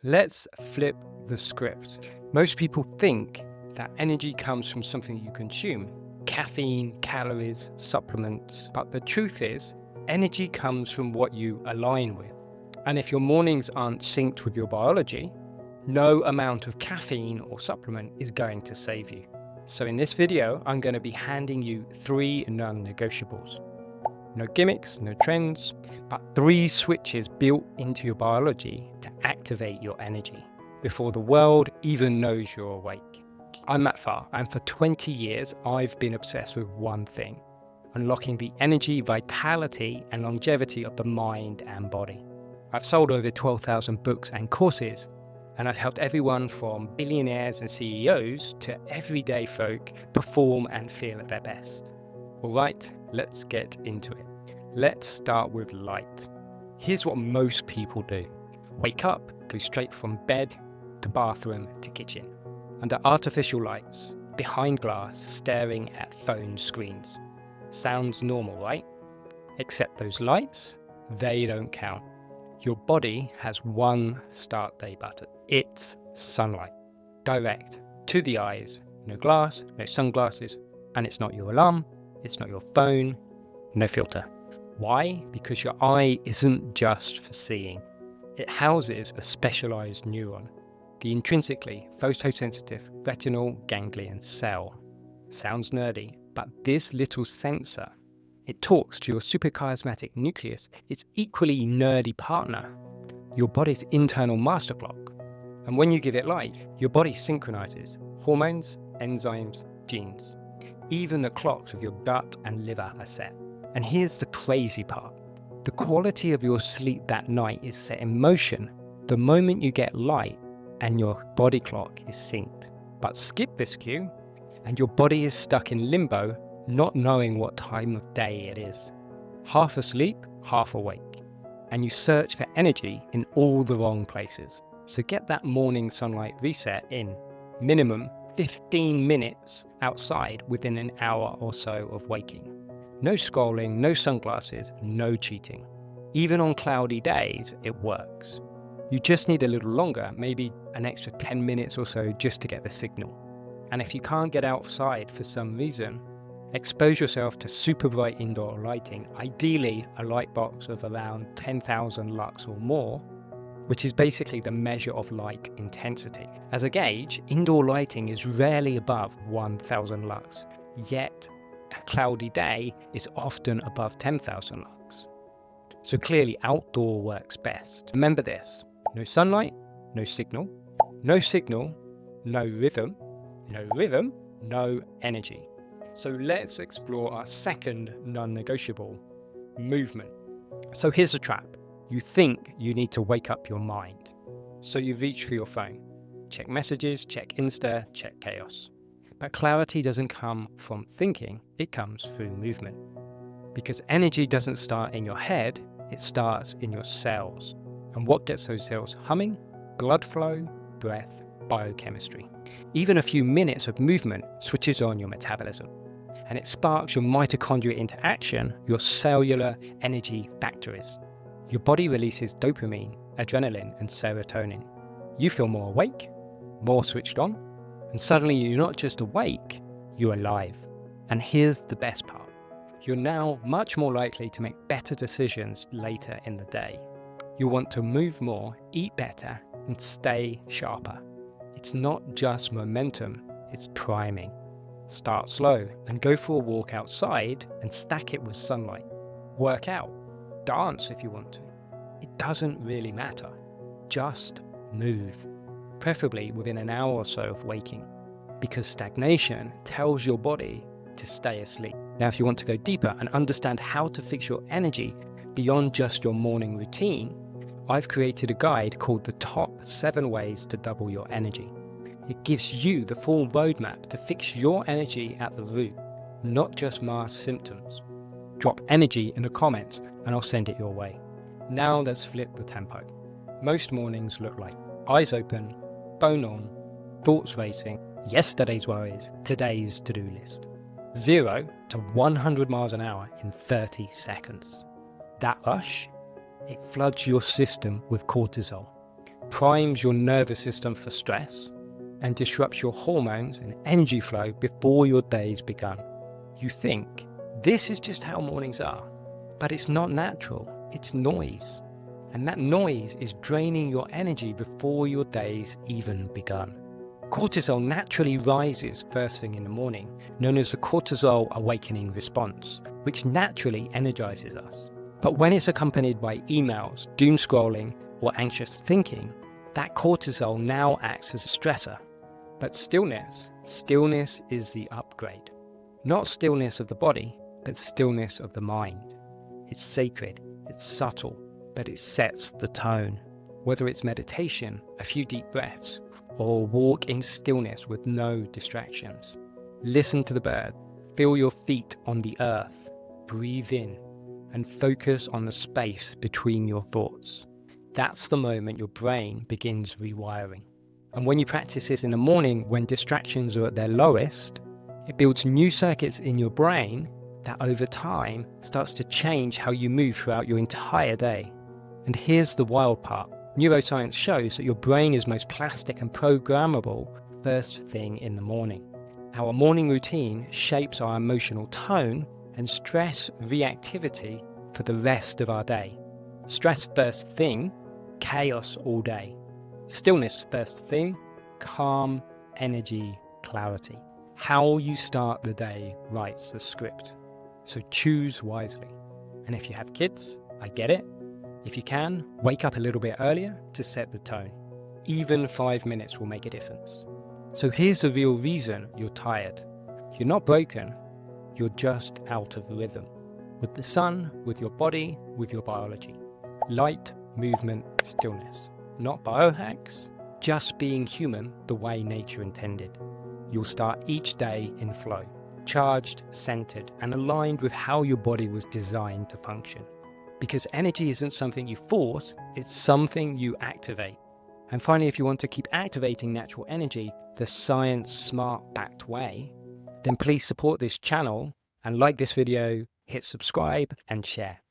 Let's flip the script. Most people think that energy comes from something you consume, caffeine, calories, supplements. But the truth is, energy comes from what you align with. And if your mornings aren't synced with your biology, no amount of caffeine or supplement is going to save you. So in this video, I'm going to be handing you 3 non-negotiables. No gimmicks, no trends, but 3 switches built into your biology to activate your energy before the world even knows you're awake. I'm Matt Farr, and for 20 years, I've been obsessed with one thing: unlocking the energy, vitality, and longevity of the mind and body. I've sold over 12,000 books and courses, and I've helped everyone from billionaires and CEOs to everyday folk perform and feel at their best. All right, let's get into it. Let's start with light. Here's what most people do. Wake up, go straight from bed to bathroom to kitchen, under artificial lights, behind glass, staring at phone screens. Sounds normal, right? Except those lights, they don't count. Your body has one start day button. It's sunlight. Direct to the eyes. No glass, no sunglasses, and it's not your alarm, it's not your phone, no filter. Why? Because your eye isn't just for seeing. It houses a specialized neuron, the intrinsically photosensitive retinal ganglion cell. Sounds nerdy, but this little sensor, it talks to your suprachiasmatic nucleus, its equally nerdy partner, your body's internal master clock. And when you give it light, your body synchronizes hormones, enzymes, genes. Even the clocks of your gut and liver are set. And here's the crazy part. The quality of your sleep that night is set in motion the moment you get light and your body clock is synced. But skip this cue, and your body is stuck in limbo, not knowing what time of day it is. Half asleep, half awake. And you search for energy in all the wrong places. So get that morning sunlight reset in minimum 15 minutes outside within an hour or so of waking. No scrolling, no sunglasses, no cheating. Even on cloudy days, it works. You just need a little longer, maybe an extra 10 minutes or so just to get the signal. And if you can't get outside for some reason, expose yourself to super bright indoor lighting, ideally a light box of around 10,000 lux or more, which is basically the measure of light intensity. As a gauge, indoor lighting is rarely above 1,000 lux, yet a cloudy day is often above 10,000 lux. So clearly outdoor works best. Remember this: no sunlight, no signal, no signal, no rhythm, no energy. So let's explore our second non-negotiable: movement. So here's the trap. You think you need to wake up your mind. So you reach for your phone. Check messages, check Insta, check chaos. But clarity doesn't come from thinking, it comes through movement. Because energy doesn't start in your head, it starts in your cells. And what gets those cells humming? Blood flow, breath, biochemistry. Even a few minutes of movement switches on your metabolism. And it sparks your mitochondria into action, your cellular energy factories. Your body releases dopamine, adrenaline, and serotonin. You feel more awake, more switched on, and suddenly you're not just awake, you're alive. And here's the best part. You're now much more likely to make better decisions later in the day. You want to move more, eat better, and stay sharper. It's not just momentum, it's priming. Start slow and go for a walk outside and stack it with sunlight. Work out. Dance if you want to. It doesn't really matter. Just move, preferably within an hour or so of waking, because stagnation tells your body to stay asleep. Now, if you want to go deeper and understand how to fix your energy beyond just your morning routine, I've created a guide called the Top 7 Ways to Double Your Energy. It gives you the full roadmap to fix your energy at the root, not just mask symptoms. Drop energy in the comments and I'll send it your way. Now let's flip the tempo. Most mornings look like eyes open, phone on, thoughts racing, yesterday's worries, today's to-do list. 0 to 100 miles an hour in 30 seconds. That rush, it floods your system with cortisol, primes your nervous system for stress and disrupts your hormones and energy flow before your day's begun. You think, this is just how mornings are, but it's not natural, it's noise. And that noise is draining your energy before your day's even begun. Cortisol naturally rises first thing in the morning, known as the cortisol awakening response, which naturally energizes us. But when it's accompanied by emails, doom scrolling, or anxious thinking, that cortisol now acts as a stressor. But stillness is the upgrade. Not stillness of the body, but stillness of the mind. It's sacred, it's subtle, but it sets the tone. Whether it's meditation, a few deep breaths, or a walk in stillness with no distractions. Listen to the bird, feel your feet on the earth, breathe in, and focus on the space between your thoughts. That's the moment your brain begins rewiring. And when you practice this in the morning, when distractions are at their lowest, it builds new circuits in your brain that over time starts to change how you move throughout your entire day. And here's the wild part. Neuroscience shows that your brain is most plastic and programmable first thing in the morning. Our morning routine shapes our emotional tone and stress reactivity for the rest of our day. Stress first thing, chaos all day. Stillness first thing, calm, energy, clarity. How you start the day writes the script. So choose wisely. And if you have kids, I get it. If you can, wake up a little bit earlier to set the tone. Even 5 minutes will make a difference. So here's the real reason you're tired. You're not broken, you're just out of rhythm. With the sun, with your body, with your biology. Light, movement, stillness. Not biohacks, just being human the way nature intended. You'll start each day in flow, charged, centered, and aligned with how your body was designed to function. Because energy isn't something you force, it's something you activate. And finally, if you want to keep activating natural energy the science smart backed way, then please support this channel and like this video, hit subscribe and share.